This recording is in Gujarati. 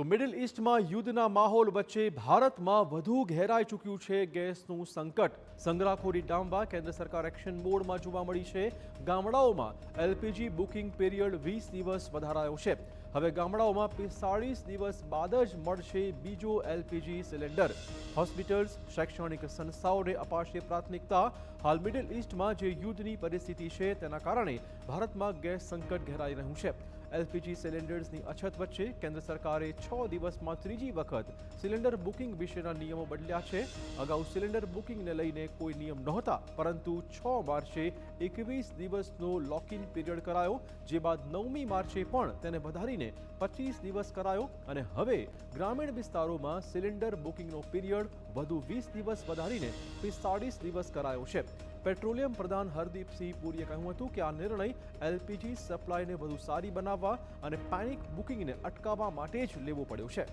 તો મિડલ ઈસ્ટમાં યુદ્ધના માહોલ વચ્ચે ભારતમાં વધુ ઘેરાઈ ચૂક્યું છે ગેસનું સંકટ. સંગ્રહખોરી ડામવા કેન્દ્ર સરકાર એક્શન મોડમાં જોવા મળી છે. ગામડાઓમાં એલપીજી બુકિંગ પીરિયડ 20 દિવસ વધારાયો છે. હવે ગામડાઓમાં 45 દિવસ બાદ જ મળશે બીજો એલપીજી સિલિન્ડર. હોસ્પિટલ્સ, શૈક્ષણિક સંસ્થાઓને અપાશે પ્રાથમિકતા. હાલ મિડલ ઈસ્ટમાં જે યુદ્ધની પરિસ્થિતિ છે તેના કારણે ભારતમાં ગેસ સંકટ ઘેરાઈ રહ્યું છે. એલપીજી સિલિન્ડર્સની અછત વચ્ચે કેન્દ્ર સરકારે 6 દિવસમાં ત્રીજી વખત સિલિન્ડર બુકિંગ વિશેના નિયમો બદલ્યા છે. અગાઉ સિલિન્ડર બુકિંગને લઈને કોઈ નિયમ નહોતા, પરંતુ 6 માર્ચે 21 દિવસનો લોકિન પીરિયડ કરાયો, જે બાદ 9મી માર્ચે પણ તેને વધારીને 25 દિવસ કરાયો અને હવે ગ્રામીણ વિસ્તારોમાં સિલિન્ડર બુકિંગનો પીરિયડ વધુ 20 દિવસ વધારીને 45 દિવસ કરાયો છે. પેટ્રોલિયમ પ્રધાન હરદીપસિંહ પુરીએ કહ્યું હતું કે આ નિર્ણય એલપીજી સપ્લાયને વધુ સારી બનાવવા અને પેનિક બુકિંગને અટકાવવા માટે જ લેવો પડ્યો છે.